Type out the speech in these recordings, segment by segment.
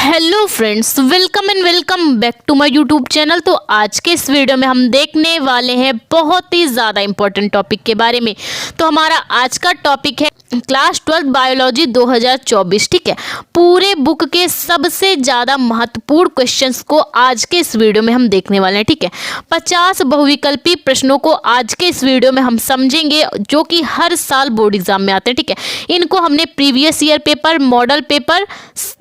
Hello friends, welcome and welcome back to my YouTube channel. तो आज के इस वीडियो में हम देखने वाले हैं बहुत ही ज़्यादा इंपॉर्टेंट टॉपिक के बारे में। तो हमारा आज का टॉपिक है क्लास 12 बायोलॉजी 2024। ठीक है, पूरे बुक के सबसे ज़्यादा महत्वपूर्ण क्वेश्चंस को आज के इस वीडियो में हम देखने वाले हैं। ठीक है, 50 बहुविकल्पी प्रश्नों को आज के इस वीडियो में हम समझेंगे, जो कि हर साल बोर्ड एग्जाम में आते हैं। ठीक है, इनको हमने previous year paper, model paper,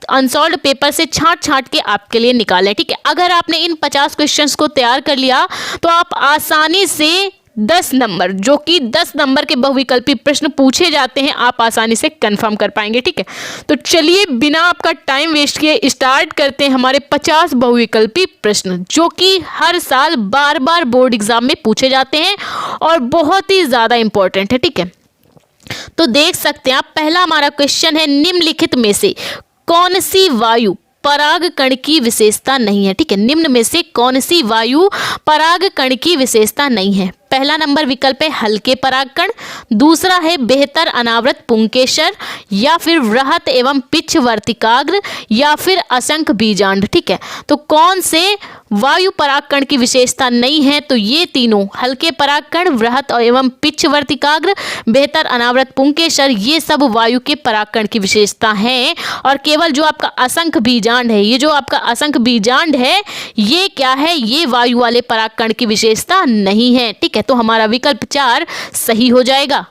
unsolved paper से छांट के आपके लिए निकाले। ठीक है, अगर आपने इन 50 क्वेश्चंस को तैयार कर लिया तो आप आसानी से 10 नंबर, जो कि 10 नंबर के बहुविकल्पी प्रश्न पूछे जाते हैं, आप आसानी से कंफर्म कर पाएंगे। ठीक है, तो चलिए बिना आपका टाइम वेस्ट किए स्टार्ट करते हैं हमारे 50 बहुविकल्पी प्रश्न, जो कि हर साल बार बार बोर्ड एग्जाम में पूछे जाते हैं और बहुत ही ज़्यादा इंपॉर्टेंट है। ठीक है, तो देख सकते हैं आप, पहला हमारा क्वेश्चन है, निम्नलिखित में से कौन सी वायु परागकण की विशेषता नहीं है। ठीक है, निम्न में से कौन सी वायु परागकण की विशेषता नहीं है। पहला नंबर विकल्प है हल्के परागकण, दूसरा है बेहतर अनावृत पुंकेसर, या फिर वृहत एवं पिच्छ वर्तिकाग्र, या फिर असंख्य बीजांड। ठीक है, तो कौन से वायु परागकण की विशेषता नहीं है, तो ये तीनों हल्के परागकण, वृहत एवं पिच्छ वर्तिकाग्र, बेहतर अनावृत पुंकेसर, ये सब वायु के परागकण की विशेषता है। और केवल जो आपका असंख्य बीजांड है, ये जो आपका असंख्य बीजांड है, ये क्या है, ये वायु वाले परागकण की विशेषता नहीं है। ठीक है, तो हमारा विकल्प 4 सही हो जाएगा।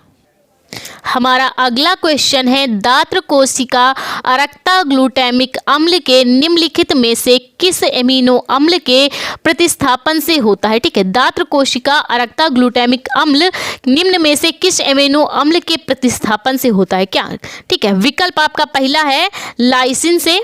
हमारा अगला क्वेश्चन है, दात्र कोशिका अरक्ता ग्लूटामिक अम्ल के निम्नलिखित में से किस एमिनो अम्ल के प्रतिस्थापन से होता है। ठीक है, दात्र कोशिका अरक्ता ग्लूटामिक अम्ल निम्न में से किस एमिनो अम्ल के प्रतिस्थापन से होता है क्या। ठीक है, विकल्प आपका पहला है लाइसिन से,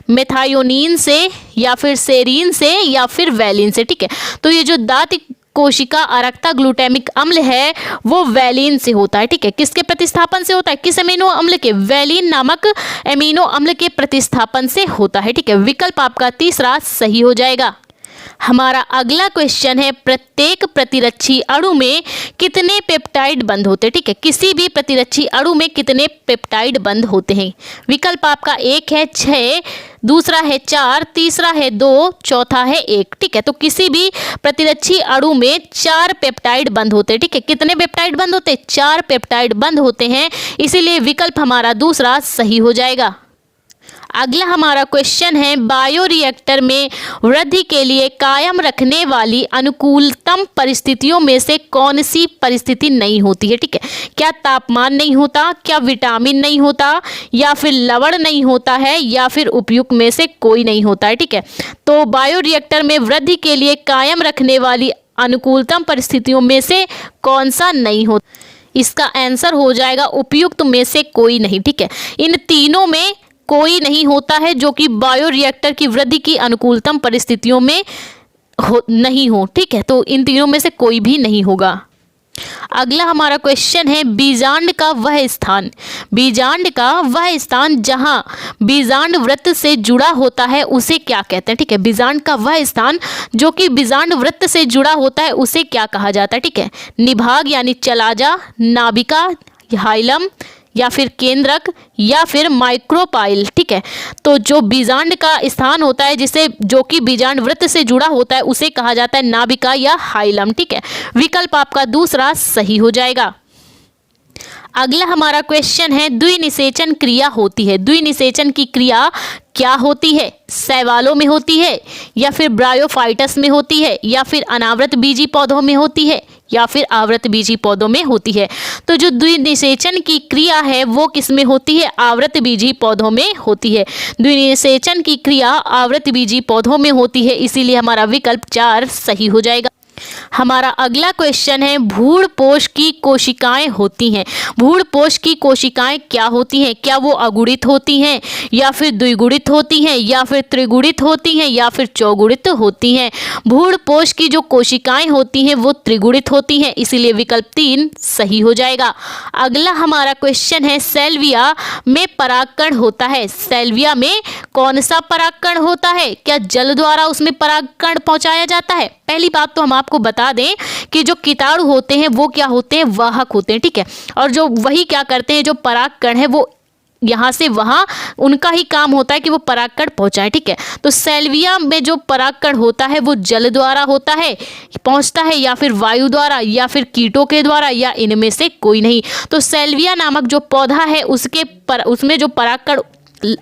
मेथायोनीन से, या फिर सेरीन से, या फिर वैलिन से। ठीक है, तो ये जो दात्र कोशिका अरक्ता ग्लूटामिक अम्ल है वो वैलिन से होता है। ठीक है, किसके प्रतिस्थापन से होता है, किस अमीनो अम्ल के, वैलिन नामक अमीनो अम्ल के प्रतिस्थापन से होता है। ठीक है, विकल्प आपका तीसरा सही हो जाएगा। हमारा अगला क्वेश्चन है, प्रत्येक प्रतिरक्षी अणु में कितने पेप्टाइड बंध होते हैं। ठीक है, किसी भी प्रतिरक्षी अणु में कितने पेप्टाइड बंध होते हैं। विकल्प आपका एक है 6, दूसरा है 4, तीसरा है 2, चौथा है 1। ठीक है, तो किसी भी प्रतिरक्षी अणु में 4 पेप्टाइड बंध होते हैं। ठीक है, कितने पेप्टाइड बंध होते हैं, 4 पेप्टाइड बंध होते हैं, इसीलिए विकल्प हमारा दूसरा सही हो जाएगा। अगला हमारा क्वेश्चन है, बायोरिएक्टर में वृद्धि के लिए कायम रखने वाली अनुकूलतम परिस्थितियों में से कौन सी परिस्थिति नहीं होती है। ठीक है, क्या तापमान नहीं होता, क्या विटामिन नहीं होता, या फिर लवण नहीं होता है, या फिर उपयुक्त में से कोई नहीं होता है। ठीक है, तो बायोरिएक्टर में वृद्धि के लिए कायम रखने वाली अनुकूलतम परिस्थितियों में से कौन सा नहीं होता, इसका आंसर हो जाएगा उपयुक्त में से कोई नहीं। ठीक है, इन तीनों में कोई नहीं होता है जो कि बायोरिएक्टर की वृद्धि की अनुकूलतम परिस्थितियों में नहीं हो। ठीक है, तो इन तीनों में से कोई भी नहीं होगा। अगला हमारा क्वेश्चन है, बीजांड का वह स्थान, बीजांड का वह स्थान जहां बीजांड वृत्त से जुड़ा होता है उसे क्या कहते हैं। ठीक है, बीजांड का वह स्थान जो कि बीजांड वृत्त से जुड़ा होता है उसे क्या कहा जाता है। ठीक है, निभाग यानी चलाजा, नाभिका, हाइलम, या फिर केंद्रक, या फिर माइक्रोपाइल। ठीक है, तो जो बीजांड का स्थान होता है, जिसे जो कि बीजांड वृत्त से जुड़ा होता है, उसे कहा जाता है नाभिका या हाइलम। ठीक है, विकल्प आपका दूसरा सही हो जाएगा। अगला हमारा क्वेश्चन है, द्विनिषेचन क्रिया होती है, द्विनिषेचन की क्रिया क्या होती है, शैवालों में होती है, या फिर ब्रायोफाइटस में होती है, या फिर अनावृत बीजी पौधों में होती है, या फिर आवृत बीजी पौधों में होती है। तो जो द्विनिषेचन की क्रिया है वो किस में होती है, आवृत बीजी पौधों में होती है। द्विनिषेचन की क्रिया आवृत बीजी पौधों में होती है, इसीलिए हमारा विकल्प 4 सही हो जाएगा। हमारा अगला क्वेश्चन है, भ्रूणपोष की कोशिकाएं होती हैं, भ्रूणपोष की कोशिकाएं क्या होती हैं, क्या वो अगुणित होती हैं, या फिर द्विगुणित होती हैं, या फिर त्रिगुणित होती हैं, या फिर चौगुणित होती हैं। भ्रूणपोष की जो कोशिकाएं होती हैं वो त्रिगुणित होती हैं, इसीलिए विकल्प 3 सही हो जाएगा। अगला हमारा क्वेश्चन है, सेल्विया में परागकण होता है, सेल्विया में कौन सा परागकण होता है, क्या जल द्वारा उसमें परागकण पहुंचाया जाता है। पहली बात तो हम आपको बता दें कि जो कीटाणु होते हैं वो क्या होते हैं, वाहक होते हैं। ठीक है, और जो वही क्या करते हैं, जो परागकण है वो यहाँ से वहाँ उनका ही काम होता है कि वो परागकण पहुँचाएं, ठीक है। तो सैल्विया में जो परागकण होता है वो जल द्वारा होता है, पहुँचता है, या फिर वायु द्वारा, या फिर कीटों के द्वारा, या इनमें से कोई नहीं। तो सैल्विया नामक जो पौधा है उसमें जो परागकण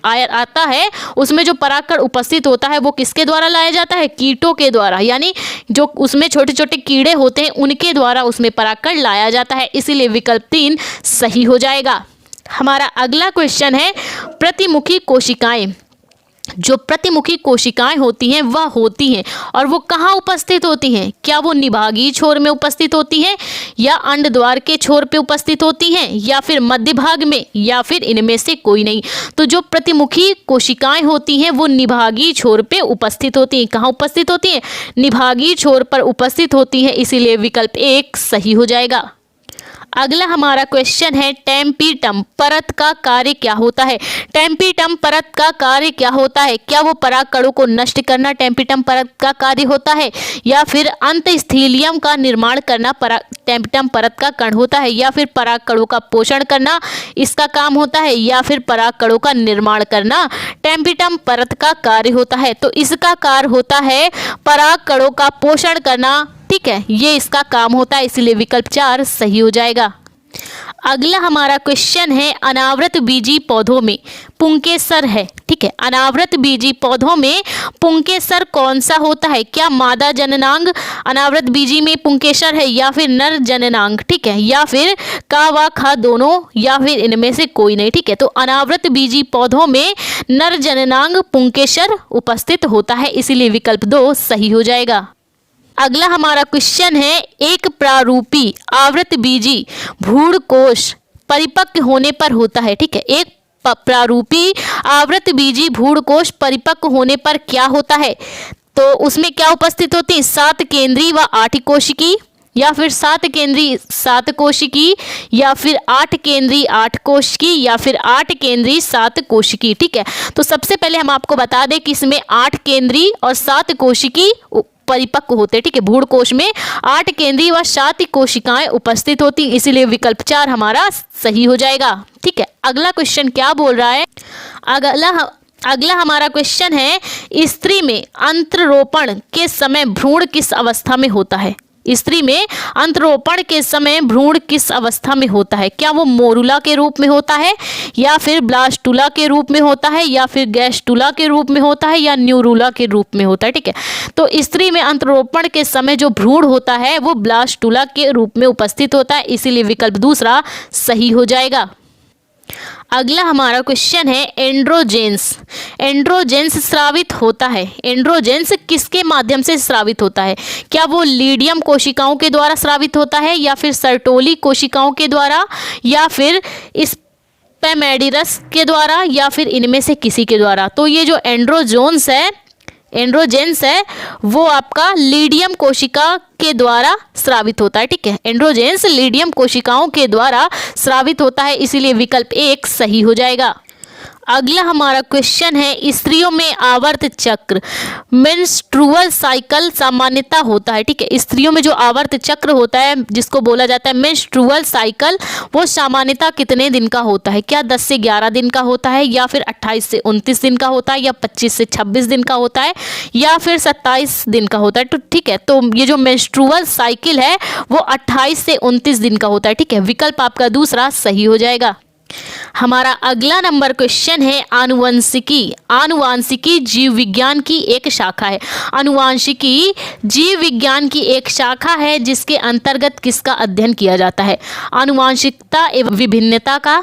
आता है, उसमें जो परागकण उपस्थित होता है वो किसके द्वारा लाया जाता है? कीटों के द्वारा, यानी जो उसमें छोटे छोटे कीड़े होते हैं उनके द्वारा उसमें परागकण लाया जाता है। इसीलिए विकल्प 3 सही हो जाएगा। हमारा अगला क्वेश्चन है प्रतिमुखी कोशिकाएं। जो प्रतिमुखी कोशिकाएं होती हैं वह होती हैं और वो कहाँ उपस्थित होती हैं? क्या वो निभागीय छोर में उपस्थित होती हैं, या अंड द्वार के छोर पे उपस्थित होती हैं, या फिर मध्य भाग में, या फिर इनमें से कोई नहीं? तो जो प्रतिमुखी कोशिकाएं होती हैं वो निभागीय छोर पे उपस्थित होती हैं। कहाँ उपस्थित होती हैं? निभागीय छोर पर उपस्थित होती हैं। इसीलिए विकल्प 1 सही हो जाएगा। अगला हमारा क्वेश्चन है टेम्पिटम परत का कार्य क्या होता है? टेम्पिटम परत का कार्य क्या होता है? क्या वो परागकणों को नष्ट करना टेम्पिटम परत का कार्य होता है, या फिर अंतःस्थलीयम का निर्माण करना टेम्पिटम परत का कण होता है, या फिर परागकणों का पोषण करना इसका काम होता है, या फिर परागकणों का निर्माण करना टेम्पिटम परत का कार्य होता है? तो इसका कार्य होता है परागकणों का पोषण करना, ठीक है, ये इसका काम होता है। इसलिए विकल्प 4 सही हो जाएगा। अगला हमारा क्वेश्चन है अनावृत बीजी पौधों में पुंकेसर है, ठीक है। अनावृत बीजी पौधों में पुंकेसर कौन सा होता है? क्या मादा जननांग अनावृत बीजी में पुंकेसर है, या फिर नर जननांग, ठीक है, या फिर का व खा दोनों, या फिर इनमें से कोई नहीं, ठीक है। तो अनावृत बीजी पौधों में नर जननांग पुंकेसर उपस्थित होता है। इसीलिए विकल्प 2 सही हो जाएगा। अगला हमारा क्वेश्चन है एक प्रारूपी आवृत बीजी भ्रूणकोश परिपक्व होने पर होता है, ठीक है। एक प्रारूपी आवृत बीजी भ्रूणकोश परिपक्व होने पर क्या होता है? तो उसमें क्या उपस्थित होती है? 7 केंद्रीय व 8 कोशिकी, या फिर 7 केंद्रीय 7 कोशिकी, या फिर 8 केंद्रीय 8 कोशिकी, या फिर 8 केंद्रीय 7 कोशिकी, ठीक है। तो सबसे पहले हम आपको बता दें कि इसमें 8 केंद्रीय और 7 कोशिकी परिपक्व होते हैं, ठीक है। भ्रूणकोश में 8 केंद्रीय व 7 कोशिकाएं उपस्थित होती, इसीलिए विकल्प 4 हमारा सही हो जाएगा, ठीक है। अगला क्वेश्चन क्या बोल रहा है? अगला हमारा क्वेश्चन है स्त्री में अंतरोपण के समय भ्रूण किस अवस्था में होता है? स्त्री में अंतरोपण के समय भ्रूण किस अवस्था में होता है? क्या वो मोरुला के रूप में होता है, या फिर ब्लास्टुला के रूप में होता है, या फिर गैस्टुला के रूप में होता है, या न्यूरुला के रूप में होता है, ठीक है। तो स्त्री में अंतरोपण के समय जो भ्रूण होता है वो ब्लास्टुला के रूप में उपस्थित होता है। इसीलिए विकल्प 2 सही हो जाएगा। अगला हमारा क्वेश्चन है एंड्रोजेंस। एंड्रोजेंस स्रावित होता है, एंड्रोजेंस किसके माध्यम से स्रावित होता है? क्या वो लीडियम कोशिकाओं के द्वारा स्रावित होता है, या फिर सर्टोली कोशिकाओं के द्वारा, या फिर स्पेमेडिरस के द्वारा, या फिर इनमें से किसी के द्वारा? तो ये जो एंड्रोजेंस है वो आपका लीडियम कोशिका के द्वारा स्रावित होता है, ठीक है। एंड्रोजेंस लीडियम कोशिकाओं के द्वारा स्रावित होता है। इसीलिए विकल्प 1 सही हो जाएगा। अगला हमारा क्वेश्चन है स्त्रियों में आवर्त चक्र मेंस्ट्रुअल साइकिल सामान्यता होता है, ठीक है। स्त्रियों में जो आवर्त चक्र होता है जिसको बोला जाता है मेंस्ट्रुअल साइकिल, वो सामान्यता कितने दिन का होता है? क्या 10 से 11 दिन का होता है, या फिर 28 से 29 दिन का होता है, या 25 से 26 दिन का होता है, या फिर 27 दिन का होता है? तो ठीक है, तो ये जो मेंस्ट्रुअल साइकिल है वो 28 से 29 दिन का होता है, ठीक है। विकल्प आपका 2 सही हो जाएगा। हमारा अगला नंबर क्वेश्चन है आनुवंशिकी। आनुवांशिकी जीव विज्ञान की एक शाखा है। आनुवांशिकी जीव विज्ञान की एक शाखा है जिसके अंतर्गत किसका अध्ययन किया जाता है? आनुवांशिकता एवं विभिन्नता का,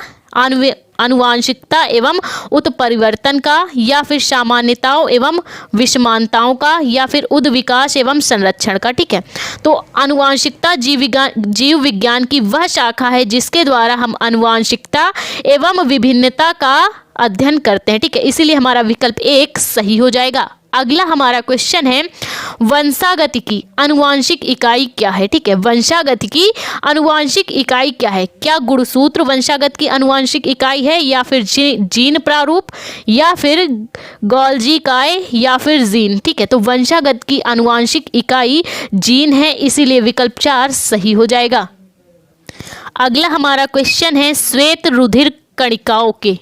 आनुवांशिकता एवं उत्परिवर्तन का, या फिर सामान्यताओं एवं विषमानताओं का, या फिर उद्विकास एवं संरक्षण का, ठीक है। तो आनुवांशिकता जीव विज्ञान की वह शाखा है जिसके द्वारा हम आनुवांशिकता एवं विभिन्नता का अध्ययन करते हैं, ठीक है। इसीलिए हमारा विकल्प 1 सही हो जाएगा। अगला हमारा क्वेश्चन है वंशागतिकी आनुवांशिक इकाई क्या है, ठीक है। वंशागतिकी आनुवांशिक इकाई क्या है? क्या गुणसूत्र वंशागत की आनुवांशिक इकाई है, या फिर जीन प्रारूप, या फिर गोल्जी काय, या फिर जीन, ठीक है। तो वंशागत की आनुवांशिक इकाई जीन है। इसीलिए विकल्प 4 सही हो जाएगा। अगला हमारा क्वेश्चन है श्वेत रुधिर कणिकाओं के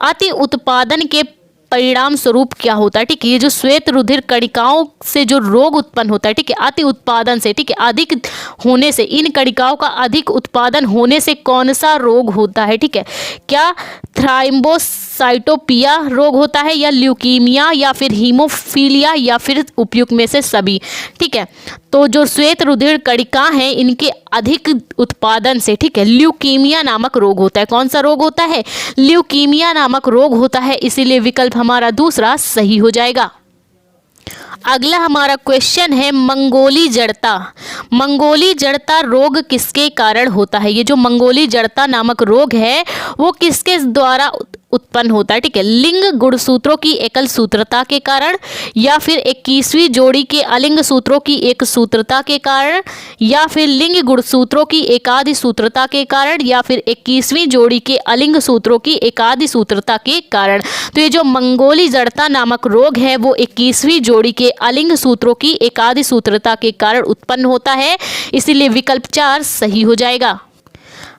अति उत्पादन के परिणाम स्वरूप क्या होता है? ठीक है, ये जो श्वेत रुधिर कणिकाओं से जो रोग उत्पन्न होता है, ठीक है, अति उत्पादन से, ठीक है, अधिक होने से, इन कणिकाओं का अधिक उत्पादन होने से कौन सा रोग होता है? ठीक है, क्या थ्राइम्बोसाइटोपिया रोग होता है, या ल्यूकीमिया, या फिर हीमोफीलिया, या फिर उपयुक्त में से सभी? ठीक है, तो जो श्वेत रुधिर कणिका हैं इनके अधिक उत्पादन से, ठीक है, ल्यूकीमिया नामक रोग होता है। कौन सा रोग होता है? ल्यूकीमिया नामक रोग होता है, इसीलिए विकल्प हमारा दूसरा सही हो जाएगा। अगला हमारा क्वेश्चन है मंगोली जड़ता। मंगोली जड़ता रोग किसके कारण होता है? ये जो मंगोली जड़ता नामक रोग है वो किसके द्वारा उत्पन्न होता है? ठीक है, लिंग गुणसूत्रों की एकल सूत्रता के कारण, या फिर 21वीं जोड़ी के अलिंग सूत्रों की एक सूत्रता के कारण, या फिर लिंग गुणसूत्रों की एकादि सूत्रता के कारण, या फिर 21वीं जोड़ी के अलिंग सूत्रों की एकादि सूत्रता के कारण। तो ये जो मंगोली जड़ता नामक रोग है वो 21वीं जोड़ी के अलिंग सूत्रों की एकादि सूत्रता के कारण उत्पन्न होता है, इसीलिए विकल्प 4 सही हो जाएगा।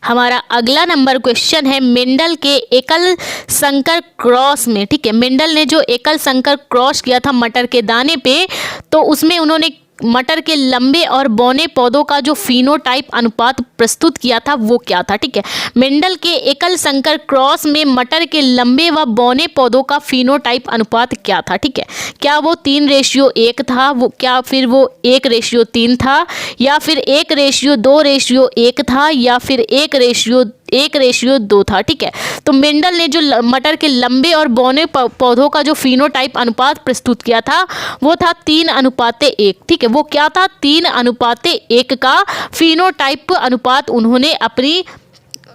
हमारा अगला नंबर क्वेश्चन है मेंडल के एकल संकर क्रॉस में, ठीक है, मेंडल ने जो एकल संकर क्रॉस किया था मटर के दाने पे, तो उसमें उन्होंने मटर के लंबे और बौने पौधों का जो फिनोटाइप अनुपात प्रस्तुत किया था वो क्या था? ठीक है, मेंडल के एकल संकर क्रॉस में मटर के लंबे व बौने पौधों का फिनोटाइप अनुपात क्या था? ठीक है, क्या वो 3:1 था, वो क्या फिर वो 1:3 था, या फिर 1:2:1 था, या फिर 1:2 था? ठीक है, तो मेंडल ने जो मटर के लंबे और बौने पौधों का जो फिनोटाइप अनुपात प्रस्तुत किया था वो था 3:1। ठीक है, वो क्या था? 3:1 का फिनोटाइप अनुपात उन्होंने अपनी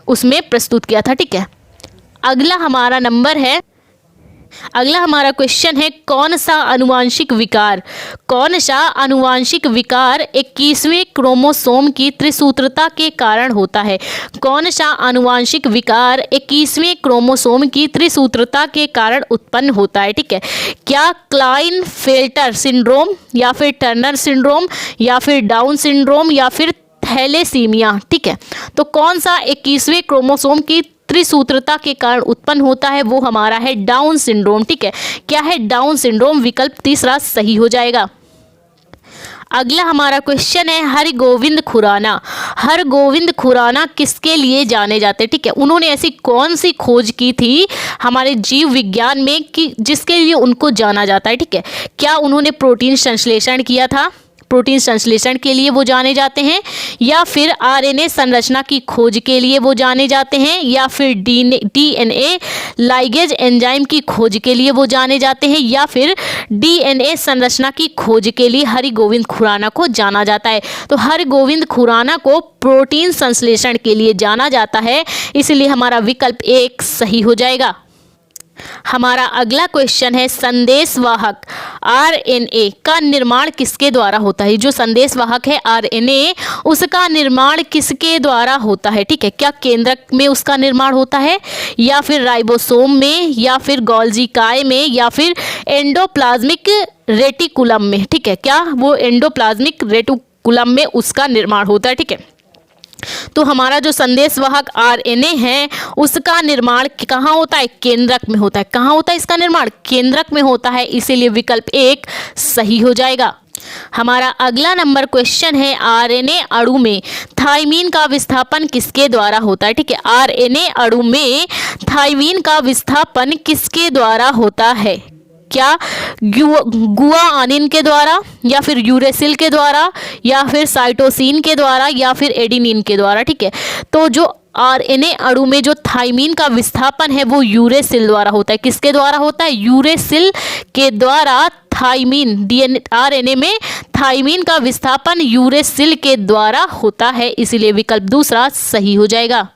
उसमें प्रस्तुत किया था। ठीक है, अगला हमारा क्वेश्चन है कौन सा आनुवांशिक विकार 21वें क्रोमोसोम की त्रिसूत्रता के कारण होता है? कौन सा आनुवांशिक विकार 21वें क्रोमोसोम की त्रिसूत्रता के कारण उत्पन्न होता है? ठीक है, क्या क्लाइनफेल्टर सिंड्रोम, या फिर टर्नर सिंड्रोम, या फिर डाउन सिंड्रोम, या फिर थैलेसीमिया? ठीक है, तो कौन सा 21वें क्रोमोसोम की त्रिसूत्रता के कारण उत्पन्न होता है? वो हमारा है डाउन सिंड्रोम। ठीक है, क्या है? डाउन सिंड्रोम, विकल्प 3 सही हो जाएगा। अगला हमारा क्वेश्चन है हरगोविंद खुराना किसके लिए जाने जाते हैं? ठीक है, उन्होंने ऐसी कौन सी खोज की थी हमारे जीव विज्ञान में कि जिसके लिए उनको जाना जाता है? ठीक है, क्या उन्होंने प्रोटीन संश्लेषण किया था? प्रोटीन संश्लेषण के लिए वो जाने जाते हैं, या फिर आरएनए संरचना की खोज के लिए वो जाने जाते हैं, या फिर डीएनए लाइगेज एंजाइम की खोज के लिए वो जाने जाते हैं, या फिर डीएनए संरचना की खोज के लिए हरगोविंद खुराना को जाना जाता है? तो हरगोविंद खुराना को प्रोटीन संश्लेषण के लिए जाना जाता है, इसलिए हमारा विकल्प 1 सही हो जाएगा। हमारा अगला क्वेश्चन है संदेशवाहक आरएनए का निर्माण किसके द्वारा होता है? जो संदेशवाहक है आरएनए उसका निर्माण किसके द्वारा होता है? ठीक है, क्या केंद्रक में उसका निर्माण होता है, या फिर राइबोसोम में, या फिर गोल्जी काय में, या फिर एंडोप्लाज्मिक रेटिकुलम में? ठीक है, क्या वो एंडोप्लाज्मिक रेटिकुलम में उसका निर्माण होता है? ठीक है, तो हमारा जो संदेशवाहक आरएनए है उसका निर्माण कहाँ होता है? केंद्रक में होता है। कहाँ होता है इसका निर्माण? केंद्रक में होता है, इसीलिए विकल्प 1 सही हो जाएगा। हमारा अगला नंबर क्वेश्चन है आरएनए अणु में थायमीन का विस्थापन किसके द्वारा होता है? ठीक है, आरएनए अणु में थायमीन का विस्थापन किसके द्वारा होता है? क्या गुआनिन के द्वारा, या फिर यूरेसिल के द्वारा, या फिर साइटोसिन के द्वारा, या फिर एडिनिन के द्वारा? ठीक है, तो जो आरएनए अणु में जो थायमीन का विस्थापन है वो यूरेसिल द्वारा होता है। किसके द्वारा होता है? यूरेसिल के द्वारा थायमीन आरएनए में थायमीन का विस्थापन यूरेसिल के द्वारा होता है, इसीलिए विकल्प 2 सही हो जाएगा।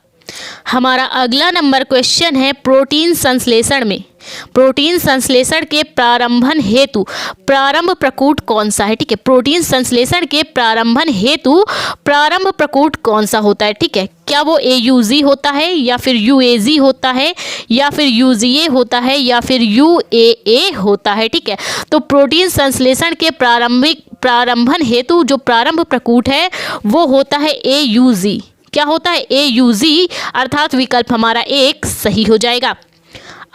हमारा अगला नंबर क्वेश्चन है प्रोटीन संश्लेषण के प्रारंभन हेतु प्रारंभ प्रकूट कौन सा है? ठीक है, प्रोटीन संश्लेषण के प्रारंभन हेतु प्रारंभ प्रकूट कौन सा होता है? ठीक है, क्या वो AUG होता है, या फिर UAG होता है, या फिर UGA होता है, या फिर UAA होता है? ठीक है, तो प्रोटीन संश्लेषण के प्रारंभन हेतु जो प्रारंभ प्रकूट है वो होता है AUG। क्या होता है AUG, अर्थात विकल्प हमारा एक सही हो जाएगा।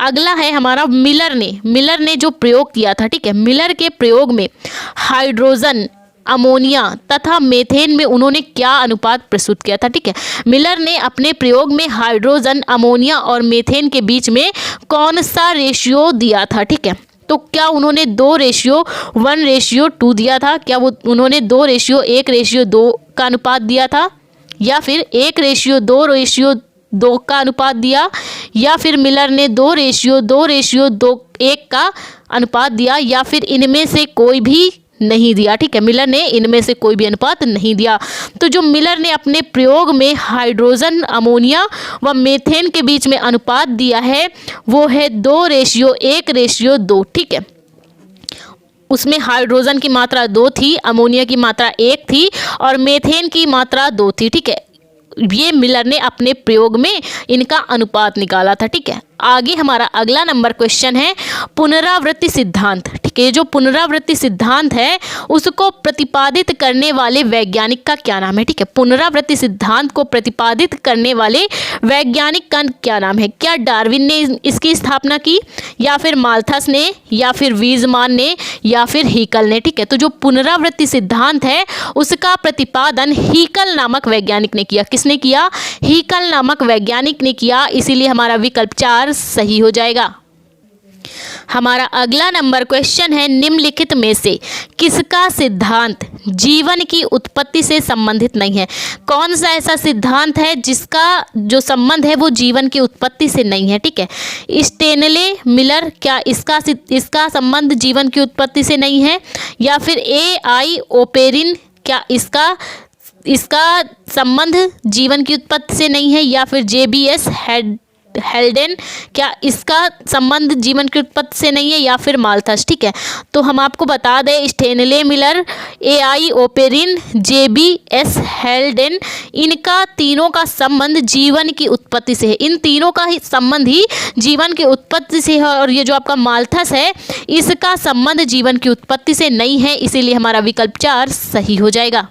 अगला है हमारा मिलर ने जो प्रयोग किया था, ठीक है, मिलर के प्रयोग में हाइड्रोजन, अमोनिया तथा मेथेन में उन्होंने क्या अनुपात प्रस्तुत किया था, ठीक है। मिलर ने अपने प्रयोग में हाइड्रोजन, अमोनिया और मेथेन के बीच में कौन सा रेशियो दिया था, ठीक है। तो क्या उन्होंने 2:1:2 दिया था, क्या वो उन्होंने 2:1:2 का अनुपात दिया था, या फिर 1:2:2 का अनुपात दिया, या फिर मिलर ने 2:2:1 का अनुपात दिया, या फिर इनमें से कोई भी नहीं दिया, ठीक है। मिलर ने इनमें से कोई भी अनुपात नहीं दिया। तो जो मिलर ने अपने प्रयोग में हाइड्रोजन, अमोनिया व मेथेन के बीच में अनुपात दिया है वो है 2:1:2, ठीक है। उसमें हाइड्रोजन की मात्रा 2 थी, अमोनिया की मात्रा 1 थी और मेथेन की मात्रा 2 थी, ठीक है। ये मिलर ने अपने प्रयोग में इनका अनुपात निकाला था, ठीक है। आगे हमारा अगला नंबर क्वेश्चन है पुनरावृत्ति सिद्धांत, ठीक है। जो पुनरावृत्ति सिद्धांत है उसको प्रतिपादित करने वाले वैज्ञानिक का क्या नाम है, ठीक है। पुनरावृत्ति सिद्धांत को प्रतिपादित करने वाले वैज्ञानिक का क्या नाम है? क्या डार्विन ने इसकी स्थापना की, या फिर माल्थस ने, या फिर वीजमान ने, या फिर हीकल ने, ठीक है। तो जो पुनरावृत्ति सिद्धांत है उसका प्रतिपादन हीकल नामक वैज्ञानिक ने किया। किसने किया? हीकल नामक वैज्ञानिक ने किया। इसीलिए हमारा विकल्प 4 सही हो जाएगा। हमारा अगला नंबर क्वेश्चन है निम्नलिखित में से किसका सिद्धांत जीवन की उत्पत्ति से संबंधित नहीं है? कौन सा ऐसा सिद्धांत है जिसका जो संबंध है वो जीवन की उत्पत्ति से नहीं है, ठीक है। स्टेनले मिलर, क्या इसका संबंध जीवन की उत्पत्ति से नहीं है? या फिर AI ओपेरिन, क्या इसका संबंध जीवन की उत्पत्ति से नहीं है? या फिर JBS हेल्डेन, क्या इसका संबंध जीवन की उत्पत्ति से नहीं है? या फिर माल्थस, ठीक है। तो हम आपको बता दें Stanley Miller, AI Oparin, JBS हेल्डेन, इनका तीनों का संबंध जीवन की उत्पत्ति से है। इन तीनों का ही संबंध ही जीवन की उत्पत्ति से है। और ये जो आपका माल्थस है इसका संबंध जीवन की उत्पत्ति से नहीं है। इसीलिए हमारा विकल्प 4 सही हो जाएगा।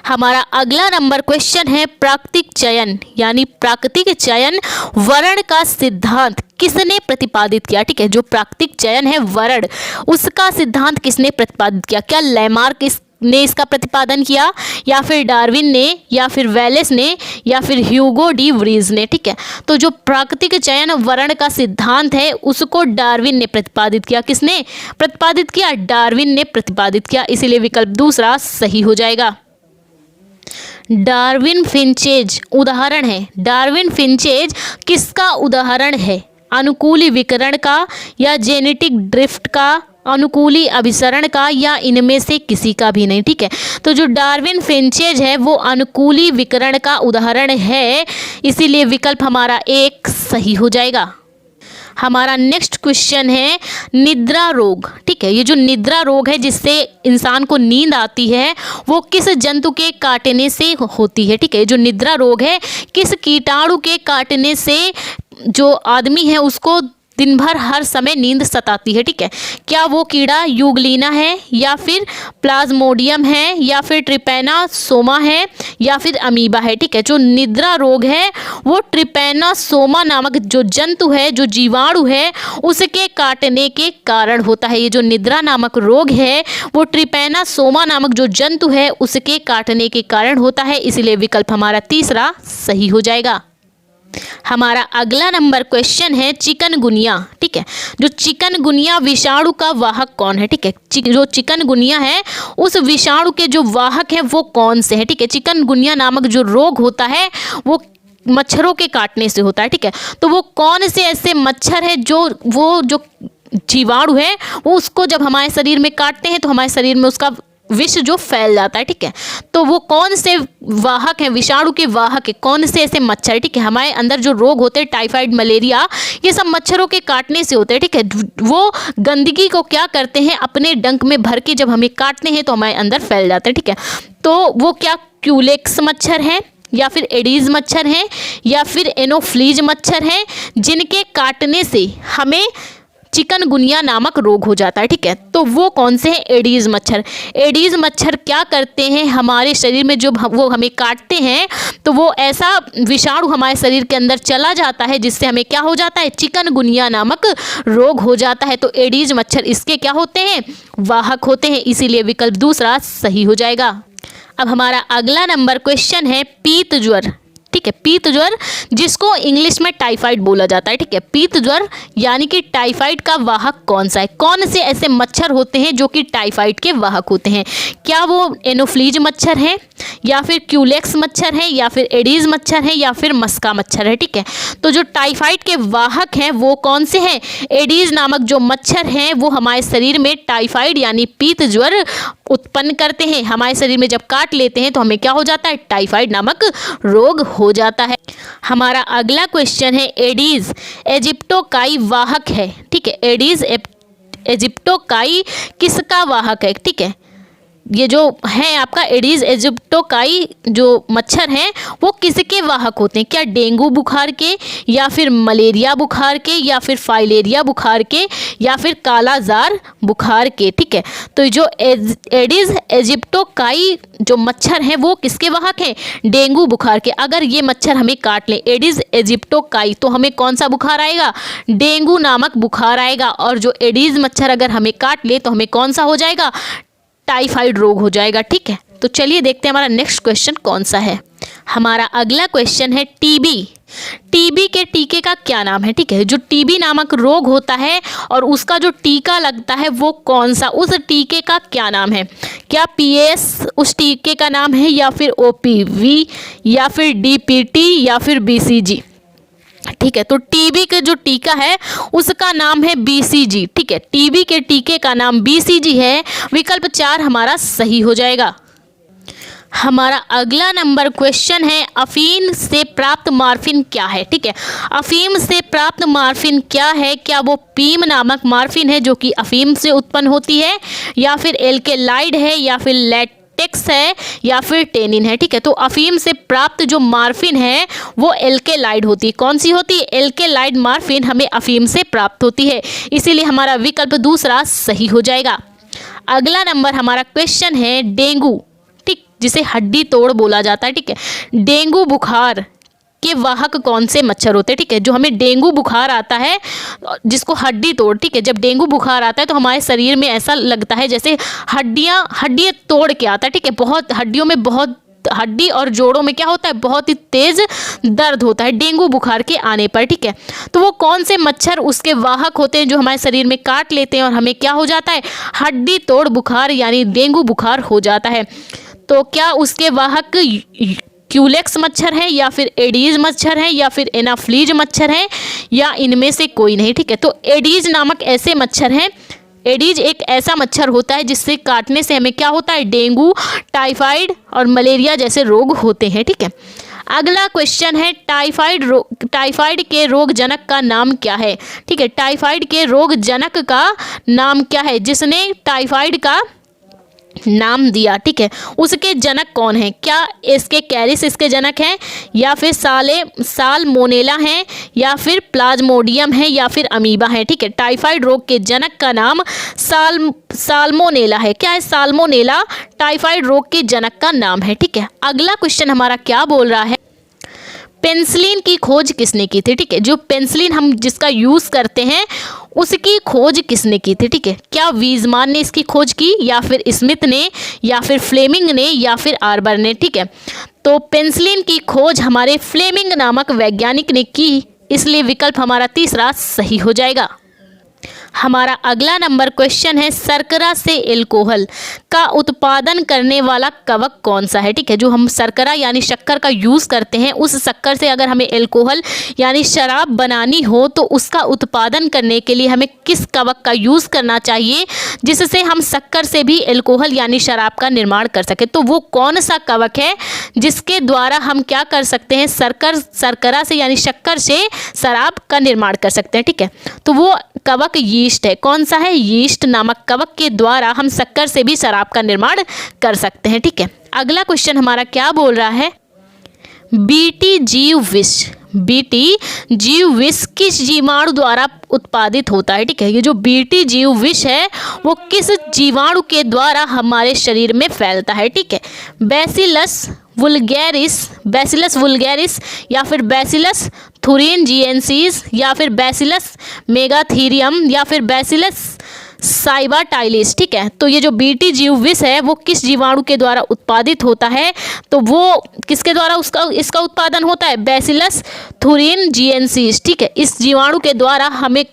हमारा अगला नंबर क्वेश्चन है प्राकृतिक चयन, यानी प्राकृतिक चयन वर्ण का सिद्धांत किसने प्रतिपादित किया, ठीक है। जो प्राकृतिक चयन है वर्ण, उसका सिद्धांत किसने प्रतिपादित किया? क्या लैमार्क ने इसका प्रतिपादन किया, या फिर डार्विन ने, या फिर वेलेस ने, या फिर ह्यूगो डी व्रीज ने, ठीक है। तो जो प्राकृतिक चयन वर्ण का सिद्धांत है उसको डार्विन ने प्रतिपादित किया। किसने प्रतिपादित किया? डार्विन ने प्रतिपादित किया। इसीलिए विकल्प दूसरा सही हो जाएगा। डार्विन फिंचेज उदाहरण है। डार्विन फिंचेज किसका उदाहरण है? अनुकूली विकिरण का, या जेनेटिक ड्रिफ्ट का, अनुकूली अभिसरण का, या इनमें से किसी का भी नहीं, ठीक है। तो जो डार्विन फिंचेज है वो अनुकूली विकिरण का उदाहरण है। इसीलिए विकल्प हमारा 1 सही हो जाएगा। हमारा नेक्स्ट क्वेश्चन है निद्रा रोग, ठीक है। ये जो निद्रा रोग है जिससे इंसान को नींद आती है वो किस जंतु के काटने से होती है, ठीक है। जो निद्रा रोग है किस कीटाणु के काटने से जो आदमी है उसको दिन भर हर समय नींद सताती है, ठीक है। क्या वो कीड़ा यूग्लिना है, या फिर प्लाज्मोडियम है, या फिर ट्रिपैनासोमा है, या फिर अमीबा है, ठीक है। जो निद्रा रोग है वो ट्रिपैनासोमा नामक जो जंतु है, जो जीवाणु है, उसके काटने के कारण होता है। ये जो निद्रा नामक रोग है वो ट्रिपैनासोमा नामक जो जंतु है उसके काटने के कारण होता है। इसीलिए विकल्प हमारा तीसरा सही हो जाएगा। हमारा अगला नंबर क्वेश्चन है चिकनगुनिया, ठीक है। जो चिकनगुनिया विषाणु का वाहक कौन है, ठीक है। जो चिकनगुनिया है उस विषाणु के जो वाहक है वो कौन से है, ठीक है। चिकनगुनिया नामक जो रोग होता है वो मच्छरों के काटने से होता है, ठीक है। तो वो कौन से ऐसे मच्छर है जो जीवाणु है वो उसको जब हमारे शरीर में काटते हैं तो हमारे शरीर में उसका विष जो फैल जाता है, ठीक है। तो वो कौन से वाहक हैं, विषाणु के वाहक है, कौन से ऐसे मच्छर, ठीक है। हमारे अंदर जो रोग होते हैं टाइफाइड, मलेरिया, ये सब मच्छरों के काटने से होते हैं, ठीक है। वो गंदगी को क्या करते हैं अपने डंक में भर के जब हमें काटते हैं तो हमारे अंदर फैल जाते हैं, ठीक है। तो वो क्या क्यूलेक्स मच्छर है, या फिर एडीज मच्छर हैं, या फिर एनोफ्लीज मच्छर हैं, जिनके काटने से हमें चिकनगुनिया नामक रोग हो जाता है। ठीक है, तो वो कौन से हैं? एडीज मच्छर। एडीज मच्छर क्या करते हैं हमारे शरीर में, जो वो हमें काटते हैं तो वो ऐसा विषाणु हमारे शरीर के अंदर चला जाता है जिससे हमें क्या हो जाता है? चिकनगुनिया नामक रोग हो जाता है। तो एडीज मच्छर इसके क्या होते हैं? वाहक होते हैं, इसीलिए विकल्प दूसरा सही हो जाएगा। अब हमारा अगला नंबर क्वेश्चन है पीत ज्वर। ठीक है, पीत ज्वर जिसको इंग्लिश में टाइफाइड बोला जाता है। ठीक है, पीत ज्वर यानी कि टाइफाइड का वाहक कौन सा है? कौन से ऐसे मच्छर होते हैं जो कि टाइफाइड के वाहक होते हैं? क्या वो एनोफ्लीज मच्छर है, या फिर क्यूलेक्स मच्छर है, या फिर एडीज मच्छर है, या फिर मस्का मच्छर है? ठीक है, तो जो टाइफाइड के वाहक हैं वो कौन से हैं? एडीज नामक जो मच्छर हैं वो हमारे शरीर में टाइफाइड यानी पीत ज्वर उत्पन्न करते हैं। हमारे शरीर में जब काट लेते हैं तो हमें क्या हो जाता है? टाइफाइड नामक रोग हो जाता है। हमारा अगला क्वेश्चन है एडीज इजिप्टोकाई वाहक है। ठीक है, एडीज इजिप्टोकाई किसका वाहक है? ठीक है, ये जो है आपका एडीज इजिप्टोकाई जो मच्छर हैं वो किसके वाहक होते हैं? क्या डेंगू बुखार के, या फिर मलेरिया बुखार के, या फिर फाइलेरिया बुखार के, या फिर कालाजार बुखार के? ठीक है, तो जो एडीज इजिप्टोकाई जो मच्छर हैं वो किसके वाहक हैं? डेंगू बुखार के। अगर ये मच्छर हमें काट ले एडीज इजिप्टोकाई तो हमें कौन सा बुखार आएगा? डेंगू नामक बुखार आएगा। और जो एडीज मच्छर अगर हमें काट ले तो हमें कौन सा हो जाएगा? टाइफाइड रोग हो जाएगा। ठीक है, तो चलिए देखते हैं हमारा नेक्स्ट क्वेश्चन कौन सा है। हमारा अगला क्वेश्चन है टीबी। टीबी के टीके का क्या नाम है? ठीक है, जो टीबी नामक रोग होता है और उसका जो टीका लगता है वो कौन सा, उस टीके का क्या नाम है? क्या पीएस उस टीके का नाम है, या फिर ओपीवी, या फिर डीपीटी, या फिर बीसीजी? ठीक है, तो टीबी का जो टीका है उसका नाम है बीसीजी। ठीक है, टीबी के टीके का नाम बीसीजी है। विकल्प 4 हमारा सही हो जाएगा। हमारा अगला नंबर क्वेश्चन है अफीम से प्राप्त मॉर्फिन क्या है? ठीक है, अफीम से प्राप्त मॉर्फिन क्या है? क्या वो पीम नामक मॉर्फिन है जो कि अफीम से उत्पन्न होती है, या फिर एल्केलाइड है, या फिर लेटेक्स है, या फिर टेनिन है? ठीक है, तो अफीम से प्राप्त जो मॉर्फिन है वो एल्केलाइड होती है। कौन सी होती है? एल्केलाइड मॉर्फिन हमें अफीम से प्राप्त होती है, इसीलिए हमारा विकल्प दूसरा सही हो जाएगा। अगला नंबर हमारा क्वेश्चन है डेंगू, ठीक, जिसे हड्डी तोड़ बोला जाता है। ठीक है, डेंगू बुखार के वाहक कौन से मच्छर होते हैं? ठीक है, जो हमें डेंगू बुखार आता है जिसको हड्डी तोड़, ठीक है, जब डेंगू बुखार आता है तो हमारे शरीर में ऐसा लगता है जैसे हड्डियाँ तोड़ के आता है। ठीक है, बहुत हड्डियों में बहुत हड्डी और जोड़ों में क्या होता है? बहुत ही तेज दर्द होता है डेंगू बुखार के आने पर। ठीक है, तो वो कौन से मच्छर उसके वाहक होते हैं जो हमारे शरीर में काट लेते हैं और हमें क्या हो जाता है? हड्डी तोड़ बुखार यानी डेंगू बुखार हो जाता है। तो क्या उसके वाहक क्यूलेक्स मच्छर है, या फिर एडीज मच्छर है, या फिर एनाफ्लीज मच्छर है, या इनमें से कोई नहीं? ठीक है, तो एडीज नामक ऐसे मच्छर हैं। एडीज एक ऐसा मच्छर होता है जिससे काटने से हमें क्या होता है? डेंगू, टाइफाइड और मलेरिया जैसे रोग होते हैं। ठीक है, अगला क्वेश्चन है टाइफाइड के रोग जनक का नाम क्या है? ठीक है, टाइफाइड के रोग जनक का नाम क्या है? जिसने टाइफाइड का नाम दिया, ठीक है, उसके जनक कौन है? क्या इसके कैरिस इसके जनक हैं, या फिर साल्मोनेला हैं, या फिर प्लाज्मोडियम है, या फिर अमीबा है? ठीक है, टाइफाइड रोग के जनक का नाम साल्मोनेला है। क्या है? साल्मोनेला टाइफाइड रोग के जनक का नाम है। ठीक है, अगला क्वेश्चन हमारा क्या बोल रहा है? पेनिसिलिन की खोज किसने की थी? ठीक है, जो पेनिसिलिन हम जिसका यूज़ करते हैं उसकी खोज किसने की थी? ठीक है, क्या वीजमान ने इसकी खोज की, या फिर स्मिथ ने, या फिर फ्लेमिंग ने, या फिर आर्बर ने? ठीक है, तो पेनिसिलिन की खोज हमारे फ्लेमिंग नामक वैज्ञानिक ने की, इसलिए विकल्प हमारा तीसरा सही हो जाएगा। हमारा अगला नंबर क्वेश्चन है शर्करा से एल्कोहल का उत्पादन करने वाला कवक कौन सा है? ठीक है, जो हम शर्करा यानी शक्कर का यूज़ करते हैं उस शक्कर से अगर हमें एल्कोहल यानी शराब बनानी हो तो उसका उत्पादन करने के लिए हमें किस कवक का यूज़ करना चाहिए जिससे हम शक्कर से भी एल्कोहल यानी शराब का निर्माण कर सकें? तो वो कौन सा कवक है जिसके द्वारा हम क्या कर सकते हैं? शर्करा से यानी शक्कर से शराब का निर्माण कर सकते हैं। ठीक है, तो वो कवक यीस्ट है। कौन सा है? यीस्ट नामक कवक के द्वारा हम शक्कर से भी शराब का निर्माण कर सकते हैं। ठीक है, अगला क्वेश्चन हमारा क्या बोल रहा है? बीटी जीव विष बीटी जीव विष किस जीवाणु द्वारा उत्पादित होता है? ठीक है, ये जो बीटी जीव विष है वो किस जीवाणु के द्वारा हमारे शरीर में फैलता है? ठीक है, बैसिलस वुल्गैरिस या फिर बैसिलस थुरिनजिएंसिस या फिर बैसिलस मेगाथीरियम या फिर बैसिलस साइबाटाइलिस। ठीक है, तो ये जो बीटी जीव विष है वो किस जीवाणु के द्वारा उत्पादित होता है? तो वो किसके द्वारा इसका उत्पादन होता है? बैसिलस थुरिनजिएंसिस। ठीक है, इस जीवाणु के द्वारा हमें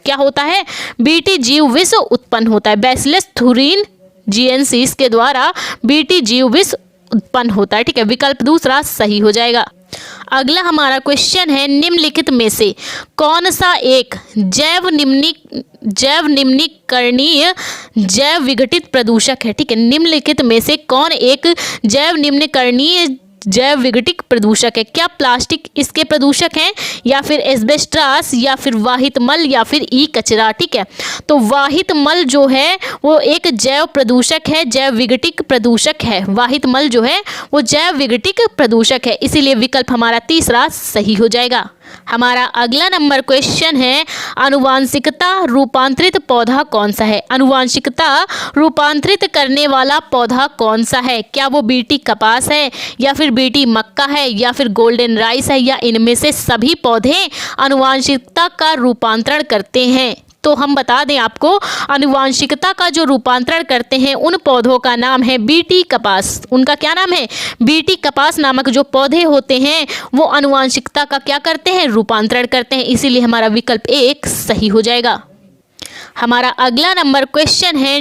क्या होता है? बीटी जीव विष उत्पन्न होता है। बैसिलस थुरिनजिएंसिस के द्वारा बीटी जीव विष उत्पन्न होता है। ठीक है, विकल्प दूसरा सही हो जाएगा। अगला हमारा क्वेश्चन है, निम्नलिखित में से कौन सा एक जैव निम्नीकरणीय जैव विघटित प्रदूषक है? ठीक है, निम्नलिखित में से कौन एक जैव निम्नीकरणीय जैव विघटित प्रदूषक है? क्या प्लास्टिक इसके प्रदूषक हैं, या फिर एस्बेस्टॉस, या फिर वाहित मल, या फिर ई कचरा? ठीक है, तो वाहित मल जो है वो एक जैव प्रदूषक है, जैव विघटित प्रदूषक है। वाहित मल जो है वो जैव विघटित प्रदूषक है, इसीलिए विकल्प हमारा तीसरा सही हो जाएगा। हमारा अगला नंबर क्वेश्चन है, आनुवांशिकता रूपांतरित पौधा कौन सा है? आनुवांशिकता रूपांतरित करने वाला पौधा कौन सा है? क्या वो बीटी कपास है, या फिर बीटी मक्का है, या फिर गोल्डन राइस है, या इनमें से सभी पौधे आनुवांशिकता का रूपांतरण करते हैं? तो हम बता दें आपको, आनुवांशिकता का जो रूपांतरण करते हैं उन पौधों का नाम है बीटी कपास। उनका क्या नाम है? बीटी कपास नामक जो पौधे होते हैं वो आनुवांशिकता का क्या करते हैं? रूपांतरण करते हैं, इसीलिए हमारा विकल्प एक सही हो जाएगा। हमारा अगला नंबर क्वेश्चन है,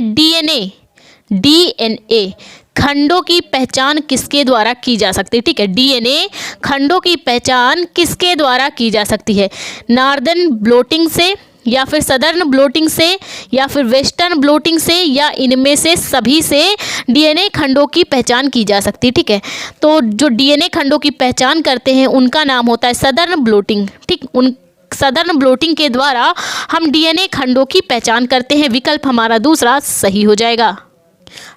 डीएनए खंडों की पहचान किसके द्वारा की जा सकती है? ठीक है, डीएनए खंडों की पहचान किसके द्वारा की जा सकती है? नॉर्दर्न ब्लोटिंग से, या फिर सदर्न ब्लोटिंग से, या फिर वेस्टर्न ब्लोटिंग से, या इनमें से सभी से डीएनए खंडों की पहचान की जा सकती है। ठीक है, तो जो डीएनए खंडों की पहचान करते हैं उनका नाम होता है सदर्न ब्लोटिंग। ठीक, उन सदर्न ब्लोटिंग के द्वारा हम डीएनए खंडों की पहचान करते हैं, विकल्प हमारा दूसरा सही हो जाएगा।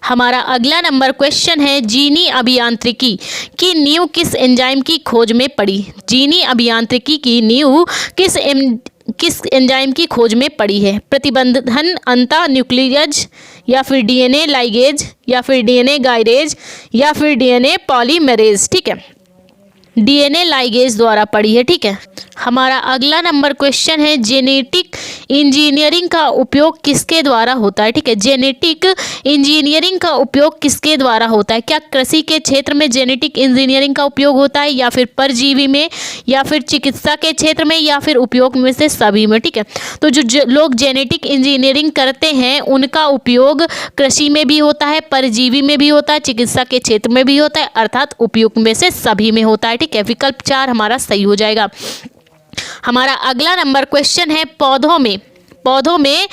हमारा अगला नंबर क्वेश्चन है, जीनी अभियांत्रिकी की नींव किस एंजाइम की खोज में पड़ी? जीनी अभियांत्रिकी की नींव किस एंजाइम की खोज में पड़ी है? प्रतिबंधन अंतः न्यूक्लियज, या फिर डीएनए लाइगेज, या फिर डीएनए गायरेज, या फिर डीएनए पॉलीमरेज? ठीक है, डीएनए लाइगेज द्वारा पड़ी है। ठीक है, हमारा अगला नंबर क्वेश्चन है, जेनेटिक इंजीनियरिंग का उपयोग किसके द्वारा होता है? ठीक है, जेनेटिक इंजीनियरिंग का उपयोग किसके द्वारा होता है? क्या कृषि के क्षेत्र में जेनेटिक इंजीनियरिंग का उपयोग होता है, या फिर परजीवी में, या फिर चिकित्सा के क्षेत्र में, या फिर उपयोग में से सभी में? ठीक है, तो जो लोग जेनेटिक इंजीनियरिंग करते हैं उनका उपयोग कृषि में भी होता है, परजीवी में भी होता है, चिकित्सा के क्षेत्र में भी होता है, अर्थात उपयोग में से सभी में होता है। ठीक है, विकल्प 4 हमारा सही हो जाएगा। हमारा अगला नंबर क्वेश्चन है, पौधों में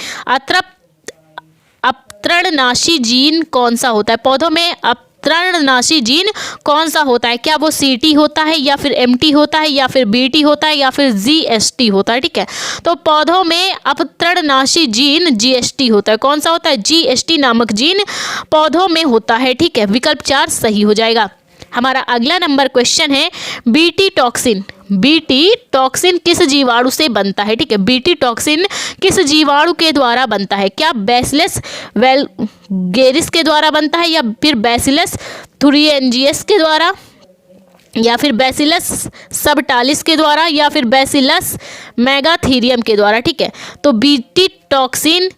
अपतरणनाशी जीन कौन सा होता है? पौधों में अपतरणनाशी जीन कौन सा होता है? क्या वो सीटी होता है, या फिर एमटी होता है, या फिर बीटी होता है, या फिर जीएसटी होता है? ठीक है, तो पौधों में अपतरणनाशी जीन जीएसटी होता है। कौन सा होता है? जीएसटी नामक जीन पौधों में होता है। ठीक है, विकल्प 4 सही हो जाएगा। हमारा अगला नंबर क्वेश्चन है, बीटी टॉक्सिन किस जीवाणु से बनता है? ठीक है, बीटी टॉक्सिन किस जीवाणु के द्वारा बनता है? क्या बैसिलस वुल्गैरिस के द्वारा बनता है, या फिर बैसिलस थुरिनजिएंसिस के द्वारा, या फिर बैसिलस सबटालिस के द्वारा, या फिर बैसिलस मेगाथीरियम के द्वारा? ठीक है, तो बीटी टॉक्सिन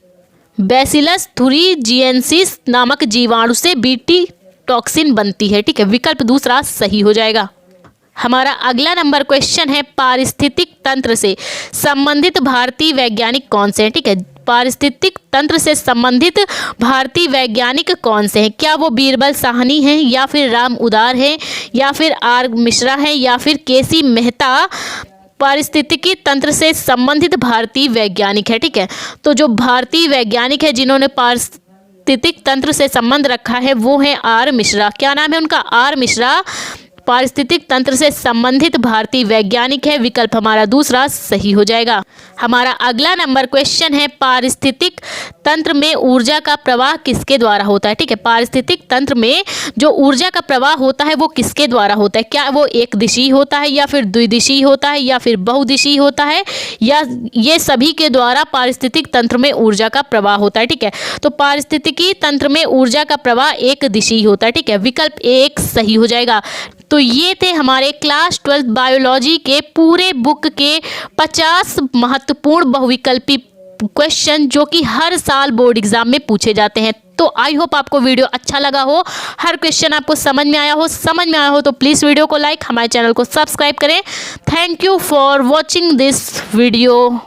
बैसिलस थुरिनजिएंसिस नामक जीवाणु से बीटी टॉक्सिन बनती है। ठीक है, विकल्प दूसरा सही हो जाएगा। हमारा अगला नंबर क्वेश्चन है, पारिस्थितिक तंत्र से संबंधित भारतीय वैज्ञानिक कौन से हैं? ठीक है, पारिस्थितिक तंत्र से संबंधित भारतीय वैज्ञानिक कौन से हैं? क्या वो बीरबल साहनी हैं, या फिर राम उदार हैं, या फिर आर मिश्रा हैं, या फिर केसी मेहता पारिस्थितिकी तंत्र से संबंधित भारतीय वैज्ञानिक है? ठीक है, तो जो भारतीय वैज्ञानिक है जिन्होंने पारिस्थितिक तंत्र से संबंध रखा है वो है आर मिश्रा। क्या नाम है उनका? आर मिश्रा पारिस्थितिक तंत्र से संबंधित भारतीय वैज्ञानिक है। विकल्प हमारा दूसरा सही हो जाएगा। हमारा अगला नंबर क्वेश्चन है, पारिस्थितिक तंत्र में ऊर्जा का प्रवाह किसके द्वारा होता है। ठीक है, पारिस्थितिक तंत्र में जो ऊर्जा का प्रवाह होता है वो किसके द्वारा होता है। क्या वो एक दिशीय होता है, या फिर द्विदिशीय होता है, या फिर बहुदिशीय होता है, या ये सभी के द्वारा पारिस्थितिक तंत्र में ऊर्जा का प्रवाह होता है। ठीक है, तो पारिस्थितिकी तंत्र में ऊर्जा का प्रवाह एक दिशीय होता है। ठीक है, विकल्प एक सही हो जाएगा। तो ये थे हमारे क्लास 12 बायोलॉजी के पूरे बुक के 50 महत्वपूर्ण बहुविकल्पी क्वेश्चन जो कि हर साल बोर्ड एग्जाम में पूछे जाते हैं। तो आई होप आपको वीडियो अच्छा लगा हो, हर क्वेश्चन आपको समझ में आया हो तो प्लीज़ वीडियो को लाइक, हमारे चैनल को सब्सक्राइब करें। Thank you for watching this video.